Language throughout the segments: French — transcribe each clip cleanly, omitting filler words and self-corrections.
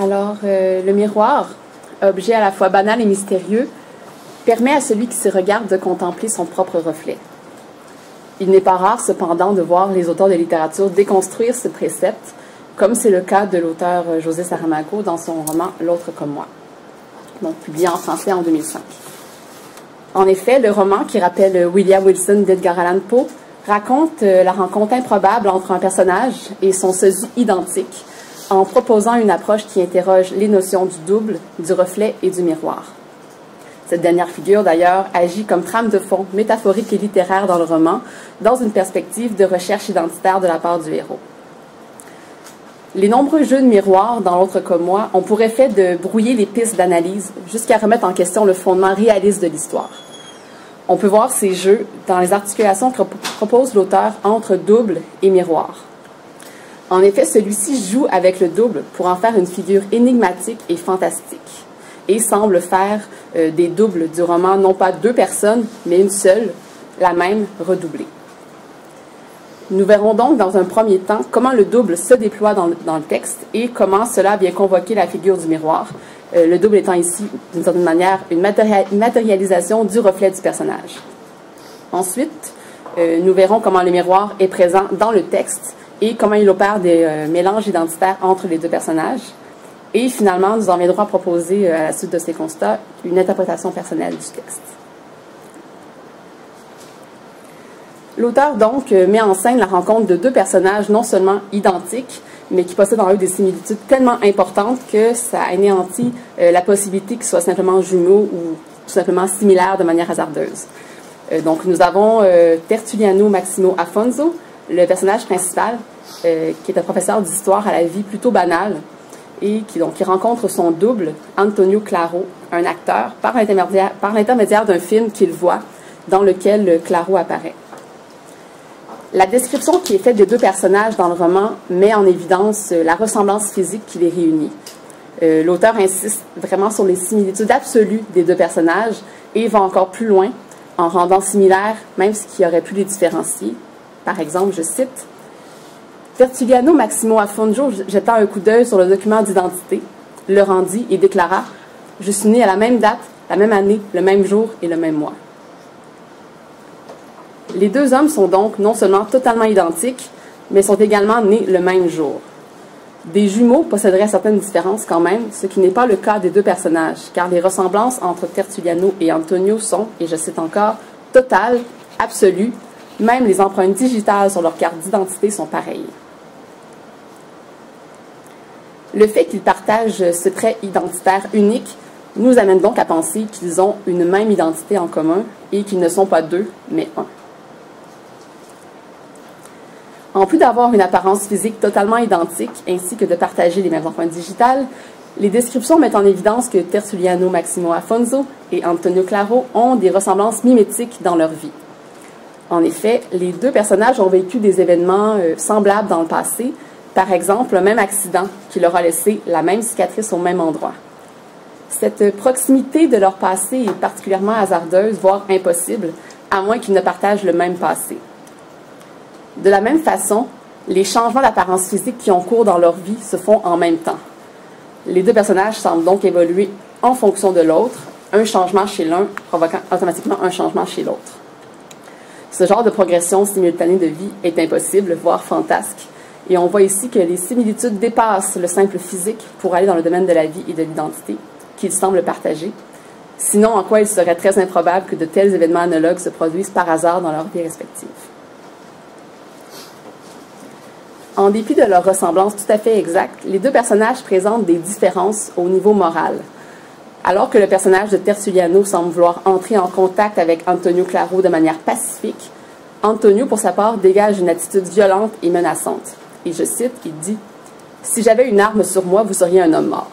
Le miroir, objet à la fois banal et mystérieux, permet à celui qui se regarde de contempler son propre reflet. Il n'est pas rare, cependant, de voir les auteurs de littérature déconstruire ce précepte, comme c'est le cas de l'auteur José Saramago dans son roman « L'autre comme moi », donc publié en français en 2005. En effet, le roman, qui rappelle William Wilson d'Edgar Allan Poe, raconte la rencontre improbable entre un personnage et son sosie identique, en proposant une approche qui interroge les notions du double, du reflet et du miroir. Cette dernière figure, d'ailleurs, agit comme trame de fond métaphorique et littéraire dans le roman, dans une perspective de recherche identitaire de la part du héros. Les nombreux jeux de miroir dans L'autre comme moi ont pour effet de brouiller les pistes d'analyse jusqu'à remettre en question le fondement réaliste de l'histoire. On peut voir ces jeux dans les articulations que propose l'auteur entre double et miroir. En effet, celui-ci joue avec le double pour en faire une figure énigmatique et fantastique, et semble faire des doubles du roman non pas deux personnes, mais une seule, la même redoublée. Nous verrons donc dans un premier temps comment le double se déploie dans le texte et comment cela vient convoquer la figure du miroir, le double étant ici, d'une certaine manière, une matérialisation du reflet du personnage. Ensuite, nous verrons comment le miroir est présent dans le texte et comment il opère des mélanges identitaires entre les deux personnages. Et finalement, nous en viendrons à proposer, à la suite de ces constats, une interprétation personnelle du texte. L'auteur, donc, met en scène la rencontre de deux personnages non seulement identiques, mais qui possèdent en eux des similitudes tellement importantes que ça anéantit la possibilité qu'ils soient simplement jumeaux ou tout simplement similaires de manière hasardeuse. Donc, nous avons Tertuliano Maximo Afonso, le personnage principal, qui est un professeur d'histoire à la vie plutôt banale, et qui rencontre son double, Antonio Claro, un acteur, par l'intermédiaire d'un film qu'il voit, dans lequel Claro apparaît. La description qui est faite des deux personnages dans le roman met en évidence la ressemblance physique qui les réunit. L'auteur insiste vraiment sur les similitudes absolues des deux personnages et va encore plus loin en rendant similaires même ce qui aurait pu les différencier. Par exemple, je cite, « Tertuliano Maximo Afonso, jetant un coup d'œil sur le document d'identité, le rendit et déclara « Je suis né à la même date, la même année, le même jour et le même mois. » Les deux hommes sont donc non seulement totalement identiques, mais sont également nés le même jour. Des jumeaux posséderaient certaines différences quand même, ce qui n'est pas le cas des deux personnages, car les ressemblances entre Tertuliano et Antonio sont, et je cite encore, totales, absolues, même les empreintes digitales sur leur carte d'identité sont pareilles. Le fait qu'ils partagent ce trait identitaire unique nous amène donc à penser qu'ils ont une même identité en commun et qu'ils ne sont pas deux, mais un. En plus d'avoir une apparence physique totalement identique, ainsi que de partager les mêmes empreintes digitales, les descriptions mettent en évidence que Tertuliano Maximo Afonso et Antonio Claro ont des ressemblances mimétiques dans leur vie. En effet, les deux personnages ont vécu des événements semblables dans le passé, par exemple le même accident qui leur a laissé la même cicatrice au même endroit. Cette proximité de leur passé est particulièrement hasardeuse, voire impossible, à moins qu'ils ne partagent le même passé. De la même façon, les changements d'apparence physique qui ont cours dans leur vie se font en même temps. Les deux personnages semblent donc évoluer en fonction de l'autre, un changement chez l'un provoquant automatiquement un changement chez l'autre. Ce genre de progression simultanée de vie est impossible, voire fantasque, et on voit ici que les similitudes dépassent le simple physique pour aller dans le domaine de la vie et de l'identité, qu'ils semblent partager. Sinon, en quoi il serait très improbable que de tels événements analogues se produisent par hasard dans leur vie respective. En dépit de leur ressemblance tout à fait exacte, les deux personnages présentent des différences au niveau moral. Alors que le personnage de Tertuliano semble vouloir entrer en contact avec Antonio Claro de manière pacifique, Antonio, pour sa part, dégage une attitude violente et menaçante. Et je cite, il dit « Si j'avais une arme sur moi, vous seriez un homme mort. »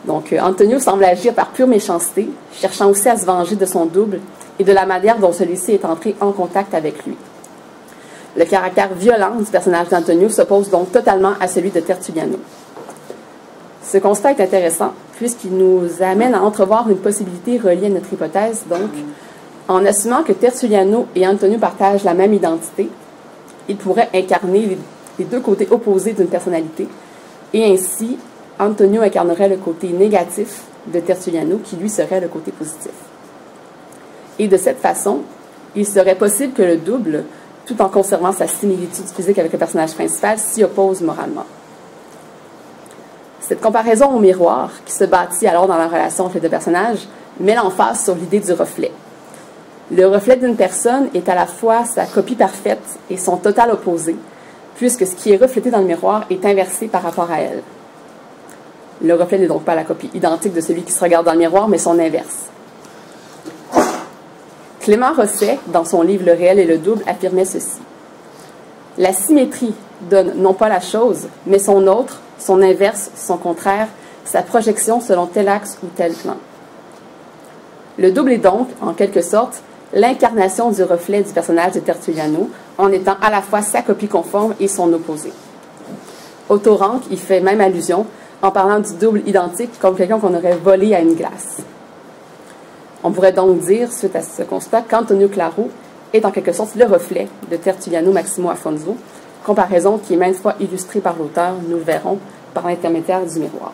Donc, Antonio semble agir par pure méchanceté, cherchant aussi à se venger de son double et de la manière dont celui-ci est entré en contact avec lui. Le caractère violent du personnage d'Antonio s'oppose donc totalement à celui de Tertuliano. Ce constat est intéressant puisqu'il nous amène à entrevoir une possibilité reliée à notre hypothèse, donc, en assumant que Tertuliano et Antonio partagent la même identité, ils pourraient incarner les deux côtés opposés d'une personnalité et ainsi Antonio incarnerait le côté négatif de Tertulliano, qui lui serait le côté positif. Et de cette façon, il serait possible que le double, tout en conservant sa similitude physique avec le personnage principal, s'y oppose moralement. Cette comparaison au miroir, qui se bâtit alors dans la relation entre les deux personnages, met l'emphase sur l'idée du reflet. Le reflet d'une personne est à la fois sa copie parfaite et son total opposé, puisque ce qui est reflété dans le miroir est inversé par rapport à elle. Le reflet n'est donc pas la copie identique de celui qui se regarde dans le miroir, mais son inverse. Clément Rosset, dans son livre Le réel et le double, affirmait ceci. La symétrie donne non pas la chose, mais son autre, son inverse, son contraire, sa projection selon tel axe ou tel plan. Le double est donc, en quelque sorte, l'incarnation du reflet du personnage de Tertulliano, en étant à la fois sa copie conforme et son opposé. Otto Rank y fait même allusion en parlant du double identique comme quelqu'un qu'on aurait volé à une glace. On pourrait donc dire, suite à ce constat, qu'Antonio Claro est en quelque sorte le reflet de Tertulliano Maximo Afonso, comparaison qui est maintes fois illustrée par l'auteur, nous le verrons, par l'intermédiaire du miroir.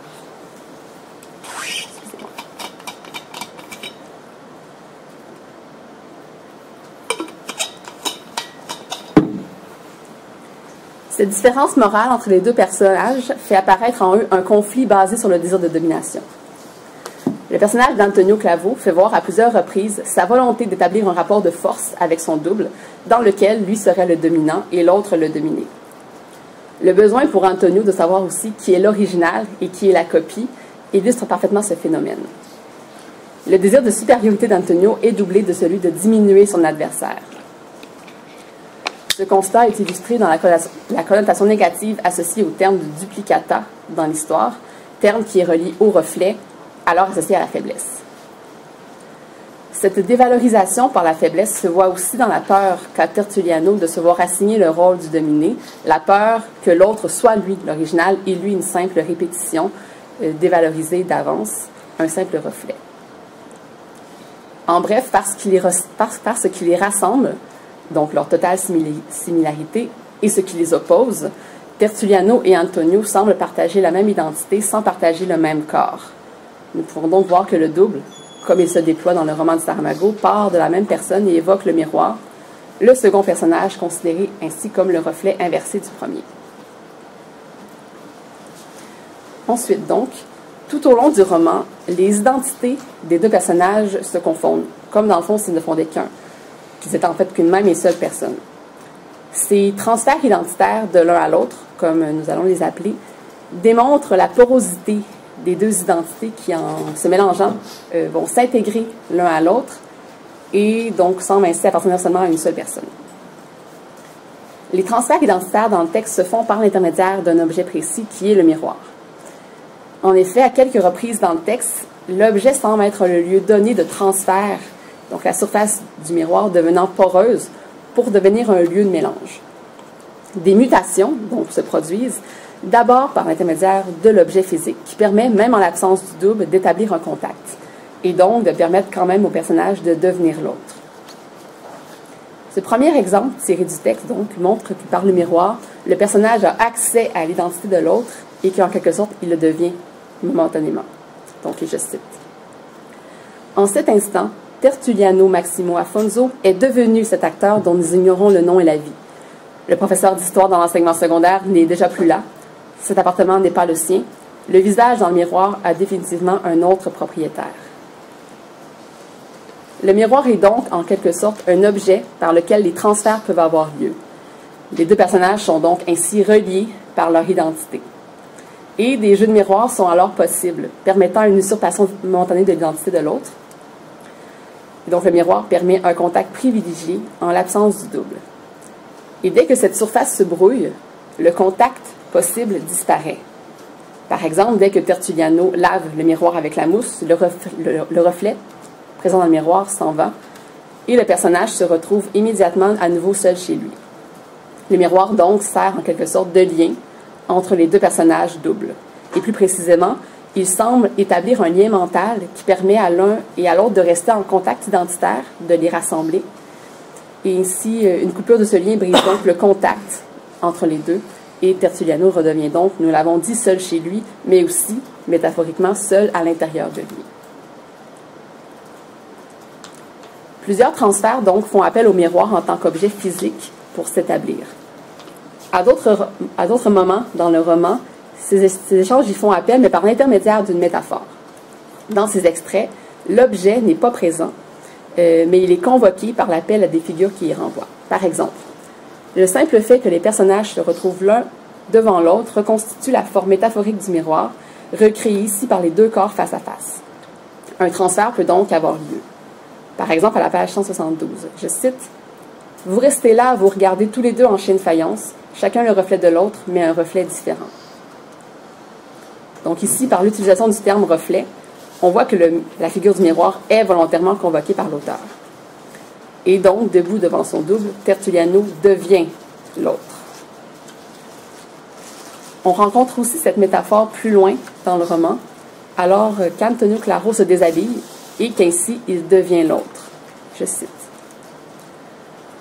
Cette différence morale entre les deux personnages fait apparaître en eux un conflit basé sur le désir de domination. Le personnage d'Antonio Clavo fait voir à plusieurs reprises sa volonté d'établir un rapport de force avec son double, dans lequel lui serait le dominant et l'autre le dominé. Le besoin pour Antonio de savoir aussi qui est l'original et qui est la copie illustre parfaitement ce phénomène. Le désir de supériorité d'Antonio est doublé de celui de diminuer son adversaire. Ce constat est illustré dans la connotation négative associée au terme de duplicata dans l'histoire, terme qui est relié au reflet, alors associé à la faiblesse. Cette dévalorisation par la faiblesse se voit aussi dans la peur qu'a Tertulliano de se voir assigner le rôle du dominé, la peur que l'autre soit lui l'original et lui une simple répétition dévalorisée d'avance, un simple reflet. En bref, parce qu'il les rassemble, donc leur totale similarité, et ce qui les oppose, Tertulliano et Antonio semblent partager la même identité sans partager le même corps. Nous pouvons donc voir que le double, comme il se déploie dans le roman de Saramago, part de la même personne et évoque le miroir, le second personnage considéré ainsi comme le reflet inversé du premier. Ensuite donc, tout au long du roman, les identités des deux personnages se confondent, comme dans le fond s'ils ne fondaient qu'un, qu'ils étaient en fait qu'une même et seule personne. Ces transferts identitaires de l'un à l'autre, comme nous allons les appeler, démontrent la porosité des deux identités qui, en se mélangeant, vont s'intégrer l'un à l'autre et donc semblent ainsi appartenir seulement à une seule personne. Les transferts identitaires dans le texte se font par l'intermédiaire d'un objet précis qui est le miroir. En effet, à quelques reprises dans le texte, l'objet semble être le lieu donné de transfert, donc la surface du miroir devenant poreuse pour devenir un lieu de mélange. Des mutations donc se produisent d'abord par l'intermédiaire de l'objet physique qui permet, même en l'absence du double, d'établir un contact et donc de permettre quand même au personnage de devenir l'autre. Ce premier exemple tiré du texte donc montre que par le miroir, le personnage a accès à l'identité de l'autre et qu'en quelque sorte, il le devient momentanément. Donc, je cite. En cet instant, Tertulliano Maximo Afonso est devenu cet acteur dont nous ignorons le nom et la vie. Le professeur d'histoire dans l'enseignement secondaire n'est déjà plus là. Cet appartement n'est pas le sien. Le visage dans le miroir a définitivement un autre propriétaire. Le miroir est donc, en quelque sorte, un objet par lequel les transferts peuvent avoir lieu. Les deux personnages sont donc ainsi reliés par leur identité. Et des jeux de miroir sont alors possibles, permettant une usurpation momentanée de l'identité de l'autre. Et donc, le miroir permet un contact privilégié en l'absence du double. Et dès que cette surface se brouille, le contact possible disparaît. Par exemple, dès que Tertulliano lave le miroir avec la mousse, le reflet présent dans le miroir s'en va et le personnage se retrouve immédiatement à nouveau seul chez lui. Le miroir, donc, sert en quelque sorte de lien entre les deux personnages doubles. Et plus précisément, il semble établir un lien mental qui permet à l'un et à l'autre de rester en contact identitaire, de les rassembler. Et ainsi, une coupure de ce lien brise donc le contact entre les deux et Tertulliano redevient donc, nous l'avons dit, seul chez lui, mais aussi, métaphoriquement, seul à l'intérieur de lui. Plusieurs transferts, donc, font appel au miroir en tant qu'objet physique pour s'établir. À d'autres moments dans le roman, ces échanges y font appel, mais par l'intermédiaire d'une métaphore. Dans ces extraits, l'objet n'est pas présent, mais il est convoqué par l'appel à des figures qui y renvoient. Par exemple, le simple fait que les personnages se retrouvent l'un devant l'autre reconstitue la forme métaphorique du miroir, recréée ici par les deux corps face à face. Un transfert peut donc avoir lieu. Par exemple, à la page 172, je cite, « Vous restez là à vous regarder tous les deux en chine faïence, chacun le reflet de l'autre, mais un reflet différent. » Donc ici, par l'utilisation du terme « reflet », on voit que la figure du miroir est volontairement convoquée par l'auteur. Et donc, debout devant son double, Tertulliano devient l'autre. On rencontre aussi cette métaphore plus loin dans le roman, alors qu'Antonio Claro se déshabille et qu'ainsi il devient l'autre. Je cite.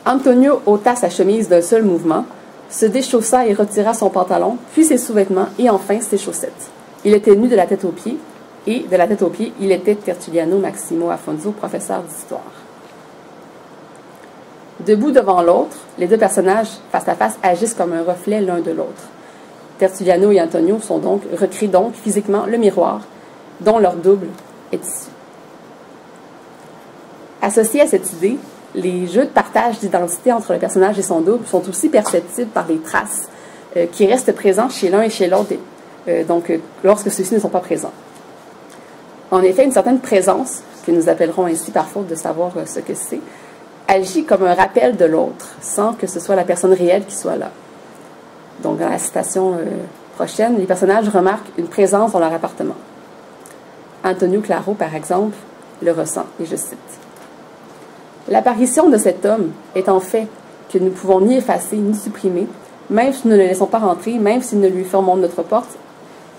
Antonio ôta sa chemise d'un seul mouvement, se déchaussa et retira son pantalon, puis ses sous-vêtements et enfin ses chaussettes. Il était nu de la tête aux pieds, et de la tête aux pieds, il était Tertulliano Maximo Afonso, professeur d'histoire. Debout devant l'autre, les deux personnages, face à face, agissent comme un reflet l'un de l'autre. Tertulliano et Antonio recréent donc physiquement le miroir, dont leur double est issu. Associés à cette idée, les jeux de partage d'identité entre le personnage et son double sont aussi perceptibles par les traces qui restent présents chez l'un et chez l'autre, lorsque ceux-ci ne sont pas présents. En effet, une certaine présence, que nous appellerons ainsi par faute de savoir ce que c'est, agit comme un rappel de l'autre, sans que ce soit la personne réelle qui soit là. Donc, dans la citation prochaine, les personnages remarquent une présence dans leur appartement. Antonio Claro, par exemple, le ressent, et je cite. L'apparition de cet homme est en fait que nous ne pouvons ni effacer ni supprimer, même si nous ne le laissons pas rentrer, même si nous ne lui fermons notre porte,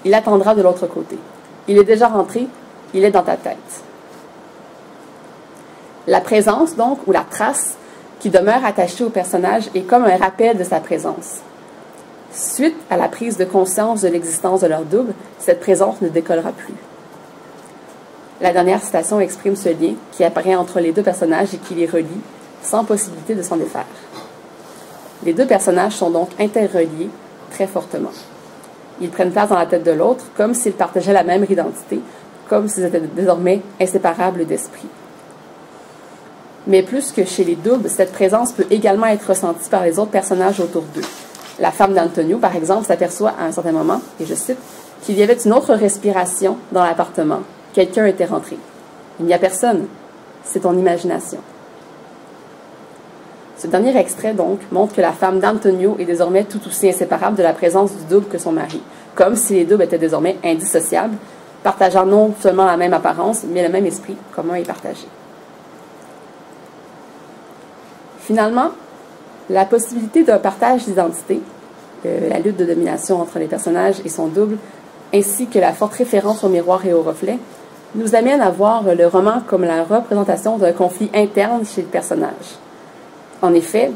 il attendra de l'autre côté. Il est déjà rentré, il est dans ta tête. La présence, donc, ou la trace qui demeure attachée au personnage est comme un rappel de sa présence. Suite à la prise de conscience de l'existence de leur double, cette présence ne décollera plus. La dernière citation exprime ce lien qui apparaît entre les deux personnages et qui les relie, sans possibilité de s'en défaire. Les deux personnages sont donc interreliés très fortement. Ils prennent place dans la tête de l'autre comme s'ils partageaient la même identité, comme s'ils étaient désormais inséparables d'esprit. Mais plus que chez les doubles, cette présence peut également être ressentie par les autres personnages autour d'eux. La femme d'Antonio, par exemple, s'aperçoit à un certain moment, et je cite, qu'il y avait une autre respiration dans l'appartement. Quelqu'un était rentré. Il n'y a personne. C'est ton imagination. Ce dernier extrait, donc, montre que la femme d'Antonio est désormais tout aussi inséparable de la présence du double que son mari, comme si les doubles étaient désormais indissociables, partageant non seulement la même apparence, mais le même esprit commun et partagé. Finalement, la possibilité d'un partage d'identité, la lutte de domination entre les personnages et son double, ainsi que la forte référence au miroir et au reflet, nous amène à voir le roman comme la représentation d'un conflit interne chez le personnage. En effet,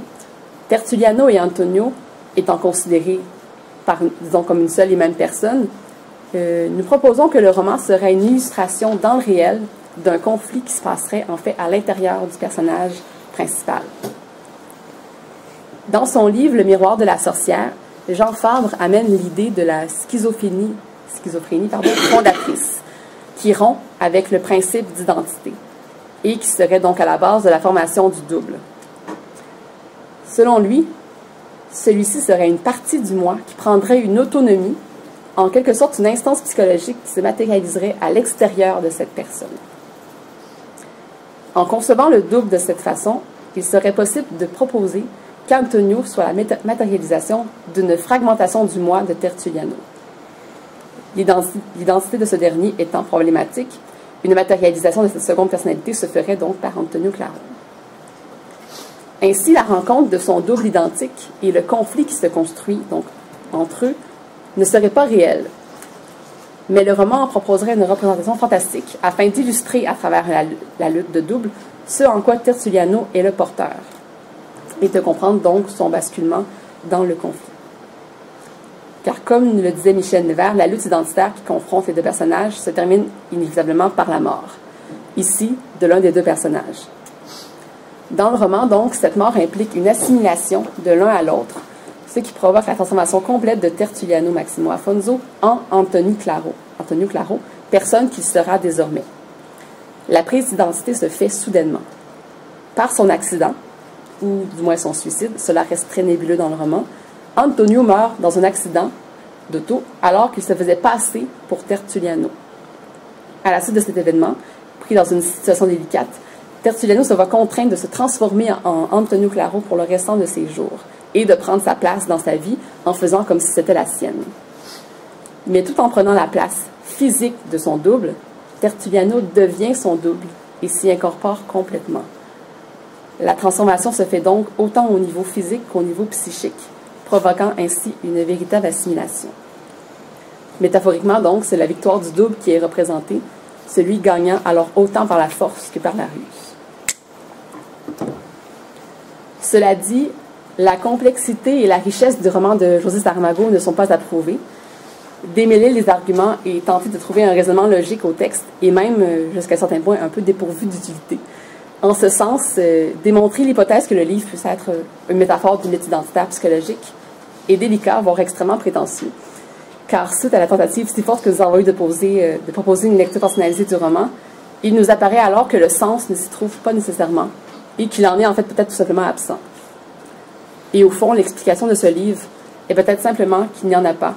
Tertulliano et Antonio étant considérés disons, comme une seule et même personne, nous proposons que le roman serait une illustration dans le réel d'un conflit qui se passerait en fait à l'intérieur du personnage principal. Dans son livre « Le miroir de la sorcière », Jean Fabre amène l'idée de la schizophrénie fondatrice, qui rompt avec le principe d'identité et qui serait donc à la base de la formation du double. Selon lui, celui-ci serait une partie du moi qui prendrait une autonomie, en quelque sorte une instance psychologique qui se matérialiserait à l'extérieur de cette personne. En concevant le double de cette façon, il serait possible de proposer qu'Antonio soit la matérialisation d'une fragmentation du moi de Tertulliano. L'identité de ce dernier étant problématique, une matérialisation de cette seconde personnalité se ferait donc par Antonio Claro. Ainsi, la rencontre de son double identique et le conflit qui se construit donc entre eux ne serait pas réel, mais le roman en proposerait une représentation fantastique afin d'illustrer à travers la lutte de double ce en quoi Tertulliano est le porteur et de comprendre donc son basculement dans le conflit. Car comme le disait Michel Nevers, la lutte identitaire qui confronte les deux personnages se termine inévitablement par la mort, ici de l'un des deux personnages. Dans le roman, donc, cette mort implique une assimilation de l'un à l'autre, ce qui provoque la transformation complète de Tertuliano Maximo Afonso en Antonio Claro, personne qu'il sera désormais. La prise d'identité se fait soudainement. Par son accident, ou du moins son suicide, cela reste très nébuleux dans le roman, Antonio meurt dans un accident d'auto alors qu'il se faisait passer pour Tertuliano. À la suite de cet événement, pris dans une situation délicate, Tertuliano se voit contraint de se transformer en Antonio Claro pour le restant de ses jours et de prendre sa place dans sa vie en faisant comme si c'était la sienne. Mais tout en prenant la place physique de son double, Tertuliano devient son double et s'y incorpore complètement. La transformation se fait donc autant au niveau physique qu'au niveau psychique, provoquant ainsi une véritable assimilation. Métaphoriquement donc, c'est la victoire du double qui est représentée, celui gagnant alors autant par la force que par la ruse. Cela dit, la complexité et la richesse du roman de José Saramago ne sont pas à prouver. Démêler les arguments et tenter de trouver un raisonnement logique au texte est même, jusqu'à certains points, un peu dépourvu d'utilité. En ce sens, démontrer l'hypothèse que le livre puisse être une métaphore d'une lutte identitaire psychologique est délicat, voire extrêmement prétentieux. Car suite à la tentative si forte que nous avons eue de proposer une lecture personnalisée du roman, il nous apparaît alors que le sens ne s'y trouve pas nécessairement et qu'il en est en fait peut-être tout simplement absent. Et au fond, l'explication de ce livre est peut-être simplement qu'il n'y en a pas,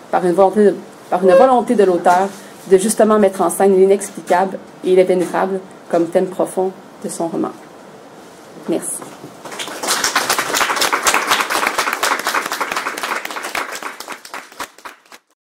par une volonté de l'auteur de justement mettre en scène l'inexplicable et l'impénétrable comme thème profond de son roman. Merci.